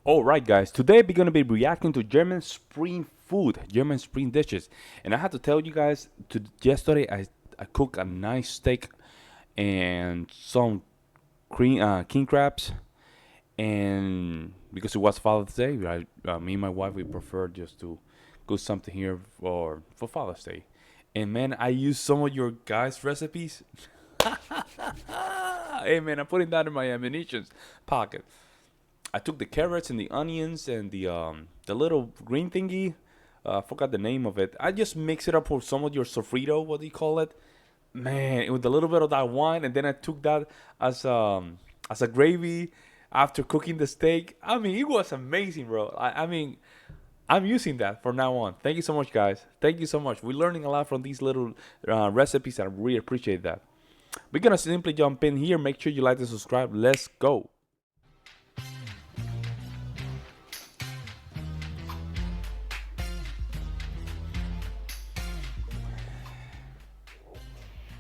All right, guys. Today we're gonna be reacting to German spring food, German spring dishes, and I have to tell you guys. Yesterday I cooked a nice steak and some king crabs, and because it was Father's Day, me and my wife we prefer just to cook something here for Father's Day. And man, I used some of your guys' recipes. Hey man, I'm putting that in my ammunitions pocket. I took the carrots and the onions and the little green thingy. I forgot the name of it. I just mix it up with some of your sofrito. What do you call it? Man, with a little bit of that wine, and then I took that as as a gravy after cooking the steak. I mean, it was amazing, bro. I mean, I'm using that from now on. Thank you so much, guys. Thank you so much. We're learning a lot from these little recipes, and I really appreciate that. We're gonna simply jump in here. Make sure you like and subscribe. Let's go.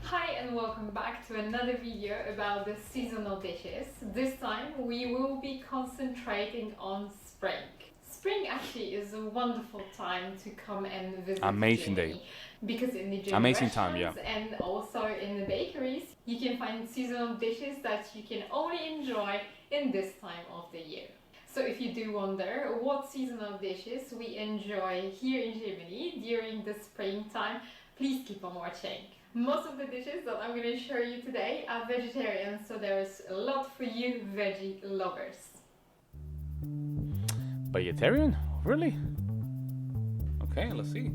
Hi and welcome back to another video about the seasonal dishes. This time we will be concentrating on spring. Spring actually is a wonderful time to come and visit Amazing day. Germany because in the German Amazing time, yeah. restaurants and also in the bakeries you can find seasonal dishes that you can only enjoy in this time of the year. So if you do wonder what seasonal dishes we enjoy here in Germany during the springtime, please keep on watching. Most of the dishes that I'm going to show you today are vegetarian, so there's a lot for you veggie lovers. Vegetarian? Really? Okay, let's see.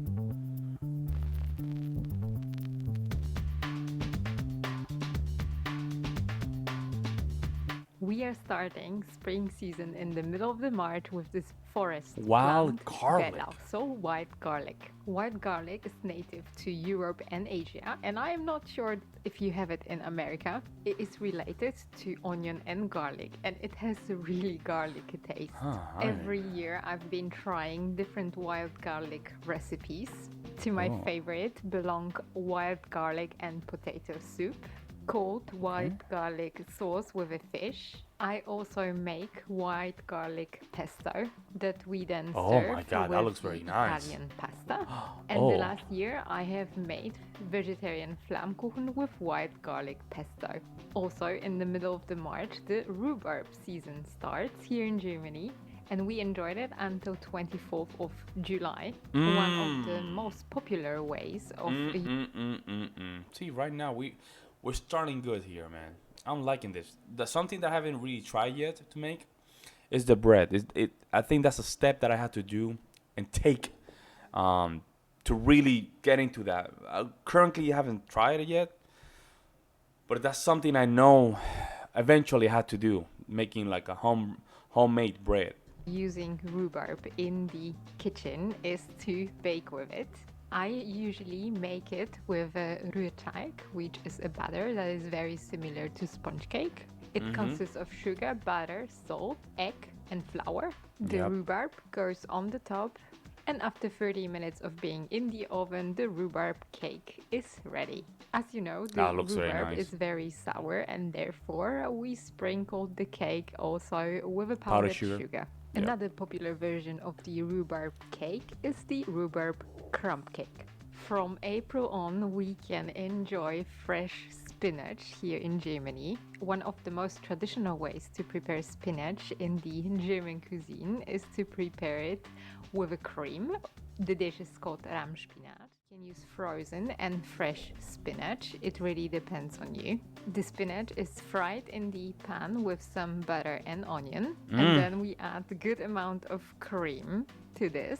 We are starting spring season in the middle of the March with this forest Wild plant, garlic. Bella, so white garlic. White garlic is native to Europe and Asia, and I am not sure if you have it in America. It is related to onion and garlic, and it has a really garlicky taste. Every year I've been trying different wild garlic recipes. To my favorite belong wild garlic and potato soup, cold white garlic sauce with a fish. I also make white garlic pesto that we then Oh serve my God, that with looks very the nice. Italian pasta. And Oh. the last year I have made vegetarian flammkuchen with white garlic pesto. Also in the middle of the March, the rhubarb season starts here in Germany. And we enjoyed it until 24th of July. One of the most popular ways of See, right now we're starting good here, man. I'm liking this. The something that I haven't really tried yet to make is the bread. I think that's a step that I have to do and take to really get into that. I currently haven't tried it yet, but that's something I know eventually I had to do, making like a homemade bread. using rhubarb in the kitchen is to bake with it. I usually make it with a Reatec, which is a batter that is very similar to sponge cake. It consists of sugar, butter, salt, egg, and flour. The Yep. rhubarb goes on the top, and after 30 minutes of being in the oven, the rhubarb cake is ready. As you know, the That looks very rhubarb nice. is very sour, and therefore we sprinkled the cake also with a Powdered powdered sugar. sugar. Yep. Another popular version of the rhubarb cake is the rhubarb crumb cake. From April on, we can enjoy fresh spinach here in Germany. One of the most traditional ways to prepare spinach in the German cuisine is to prepare it with a cream. The dish is called Rahmspinat. You can use frozen and fresh spinach. It really depends on you. The spinach is fried in the pan with some butter and onion, and then we add a good amount of cream to this.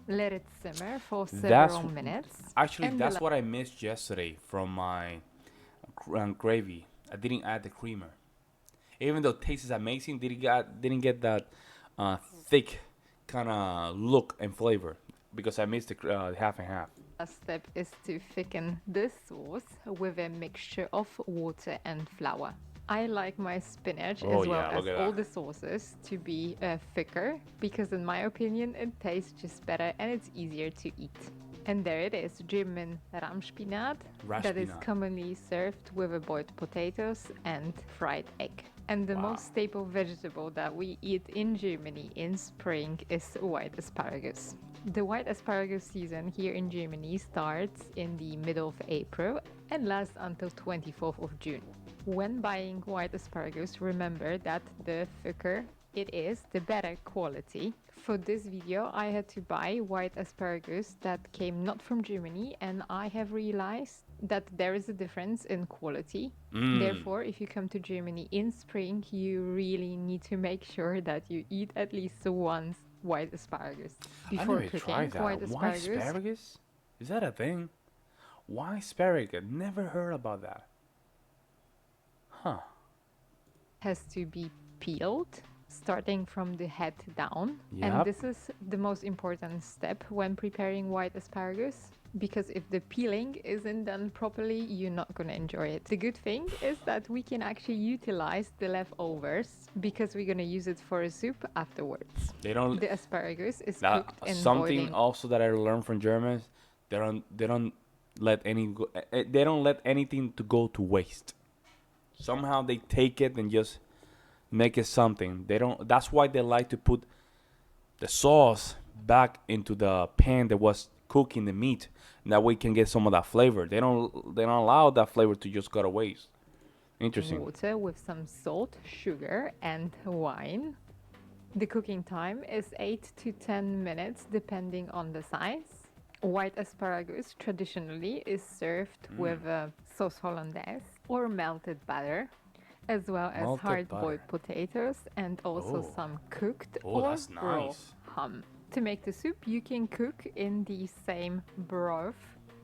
Let it simmer for several minutes. Actually, and that's what I missed yesterday from my gravy. I didn't add the creamer, even though it tastes amazing. Didn't get that thick kind of look and flavor because I missed the half and half. last step is to thicken the sauce with a mixture of water and flour. I like my spinach Oh, as well yeah, as look at all that. the sauces to be thicker because in my opinion it tastes just better and it's easier to eat. And there it is, German Rahmspinat that is Raspinat. commonly served with a boiled potatoes and fried egg. And the Wow. most staple vegetable that we eat in Germany in spring is white asparagus. The white asparagus season here in Germany starts in the middle of April and lasts until 24th of June. When buying white asparagus, remember that the thicker it is, the better quality. For this video, I had to buy white asparagus that came not from Germany, and I have realized that there is a difference in quality. Therefore, if you come to Germany in spring, you really need to make sure that you eat at least once white asparagus I before never cooking. tried that. White Why asparagus asparagus? Is that a thing? Why asparagus? Never heard about that. Huh. has to be peeled, starting from the head down. And Yep. this is the most important step when preparing white asparagus, because if the peeling isn't done properly, you're not going to enjoy it. The good thing is that we can actually utilize the leftovers because we're going to use it for a soup afterwards. They don't. The asparagus is That cooked in something boiling. also that I learned from Germans. They don't let they don't let anything to go to waste. Somehow they take it and just make it something. They don't. That's why they like to put the sauce back into the pan that was cooking the meat. And that way you can get some of that flavor. They don't allow that flavor to just go to waste. Interesting. Water with some salt, sugar, and wine. The cooking time is 8 to 10 minutes depending on the size. White asparagus traditionally is served with a sauce hollandaise or melted butter, as well as Melted hard-boiled butter. potatoes and also Oh. some cooked Oh, or that's raw nice. ham. To make the soup, you can cook in the same broth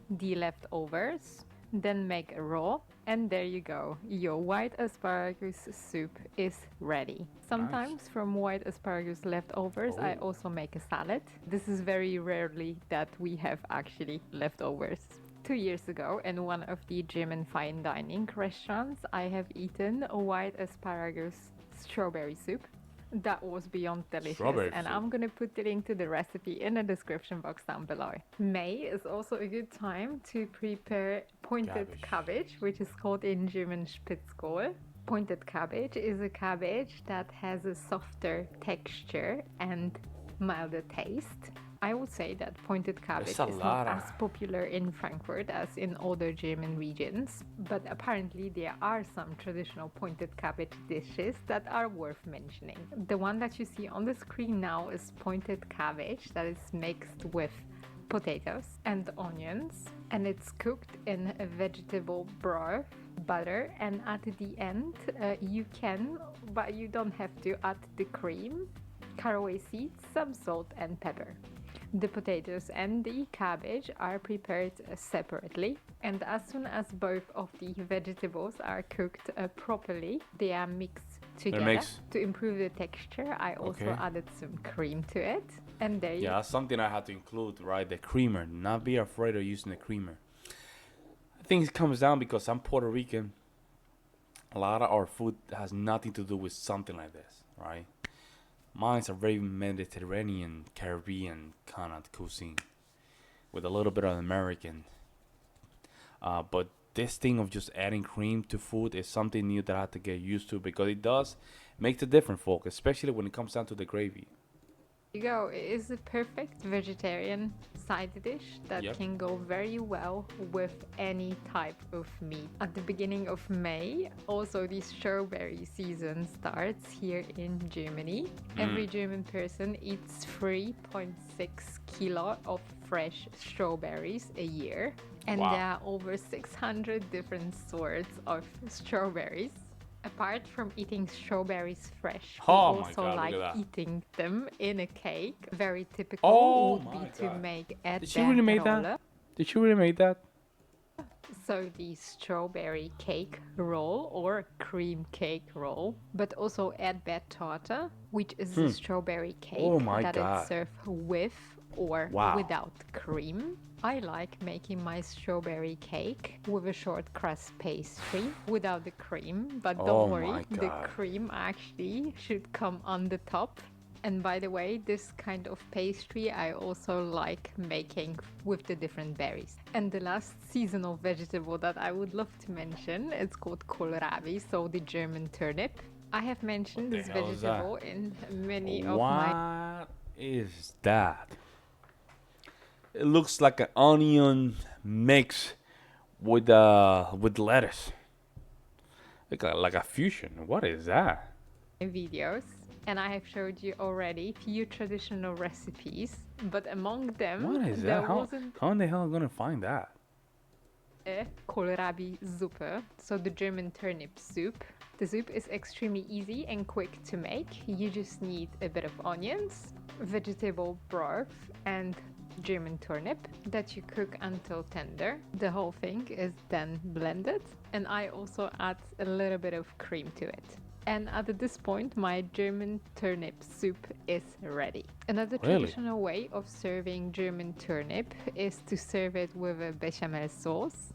the leftovers, then make a raw, and there you go. Your white asparagus soup is ready. Sometimes from white asparagus leftovers, I Oh. also make a salad. This is very rarely that we have actually leftovers. 2 years ago, in one of the German fine dining restaurants, I have eaten a white asparagus strawberry soup. That was beyond delicious, Strawberry and soup. I'm gonna put the link to the recipe in the description box down below. May is also a good time to prepare pointed cabbage, which is called in German Spitzkohl. Pointed cabbage is a cabbage that has a softer texture and milder taste. I would say that pointed cabbage a is lot not of- as popular in Frankfurt as in other German regions, but apparently there are some traditional pointed cabbage dishes that are worth mentioning. The one that you see on the screen now is pointed cabbage that is mixed with potatoes and onions, and it's cooked in a vegetable broth, butter, and at the end you can, but you don't have to, add the cream, caraway seeds, some salt, and pepper. The potatoes and the cabbage are prepared separately, and as soon as both of the vegetables are cooked properly, they are mixed together. mixed. To improve the texture, I also Okay. added some cream to it, and there you Yeah, that's something I had to include, right? The creamer. Not be afraid of using the creamer. I think it comes down because I'm Puerto Rican. A lot of our food has nothing to do with something like this, right? Mine's a very Mediterranean, Caribbean kind of cuisine with a little bit of American. But this thing of just adding cream to food is something new that I have to get used to because it does make a difference, folk, especially when it comes down to the gravy. you go. It is a perfect vegetarian side dish that Yep. can go very well with any type of meat. At the beginning of May, also the strawberry season starts here in Germany. Every German person eats 3.6 kilo of fresh strawberries a year. And Wow. there are over 600 different sorts of strawberries. Apart from eating strawberries fresh, we Oh my also God, look like at that. eating them in a cake. Very typical Oh would my be to God. make Did she really make erdbeerrolle. that? Did she really make that? So the strawberry cake roll or cream cake roll, but also erdbeertorte, which is a strawberry cake Oh my that God. is served with or Wow. without cream. I like making my strawberry cake with a short crust pastry without the cream, but Oh don't worry, my the God. cream actually should come on the top. And by the way, this kind of pastry I also like making with the different berries. And the last seasonal vegetable that I would love to mention, it's called kohlrabi, so the German turnip. I have What mentioned the this hell is that? vegetable in many of my What is that? It looks like an onion mix with lettuce. Like a fusion. What is that? videos, and I have showed you already few traditional recipes, but among them What is there that? wasn't How in the hell am I gonna find that? a kohlrabi Suppe, so the German turnip soup. The soup is extremely easy and quick to make. You just need a bit of onions, vegetable broth, and German turnip that you cook until tender. The whole thing is then blended, and I also add a little bit of cream to it. And at this point, my German turnip soup is ready. Another Really? traditional way of serving German turnip is to serve it with a bechamel sauce.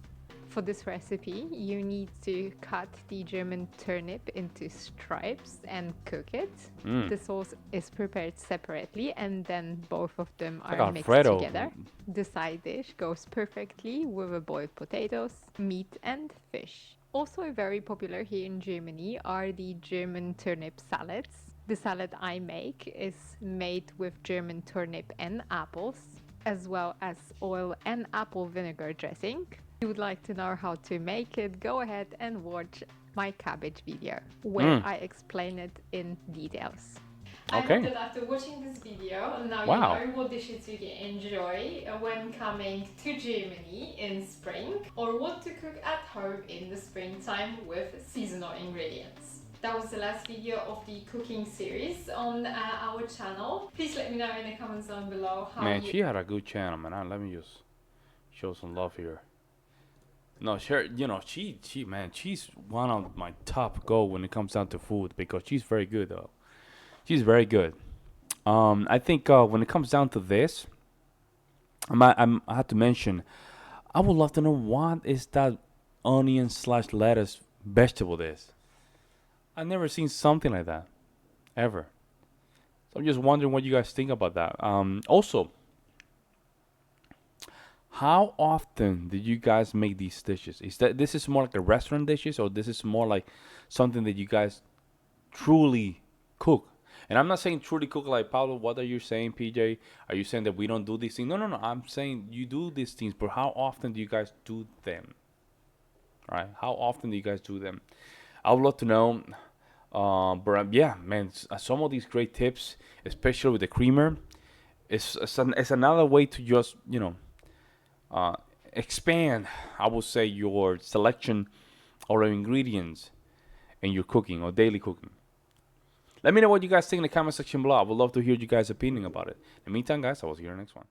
For this recipe, you need to cut the German turnip into stripes and cook it. Mm. The sauce is prepared separately and then both of them Like are mixed Alfredo. together. The side dish goes perfectly with a boiled potatoes, meat and fish. Also very popular here in Germany are the German turnip salads. The salad I make is made with German turnip and apples, as well as oil and apple vinegar dressing. If you would like to know how to make it, go ahead and watch my cabbage video, where I explain it in details. I hope Okay. that after watching this video, now Wow. you know what dishes you can enjoy when coming to Germany in spring, or what to cook at home in the springtime with seasonal ingredients. That was the last video of the cooking series on our channel. Please let me know in the comments down below how Man, you she had a good channel, man. Let me just show some love here. No, sure. Man, she's one of my top go when it comes down to food because she's very good, though. She's very good. I think when it comes down to this, I have to mention. I would love to know what is that onion slash lettuce vegetable this. I've never seen something like that ever. So I'm just wondering what you guys think about that. Also, how often do you guys make these dishes? Is that this is more like a restaurant dishes, or this is more like something that you guys truly cook? And I'm not saying truly cook like Pablo. What are you saying, PJ? Are you saying that we don't do these things? No, no, no. I'm saying you do these things, but how often do you guys do them? Right? How often do you guys do them? I would love to know. But yeah, man, some of these great tips, especially with the creamer, it's another way to just uh, expand, I would say, your selection or ingredients in your cooking or daily cooking. Let me know what you guys think in the comment section below. I would love to hear you guys' opinion about it. In the meantime, guys, I will see you in the next one.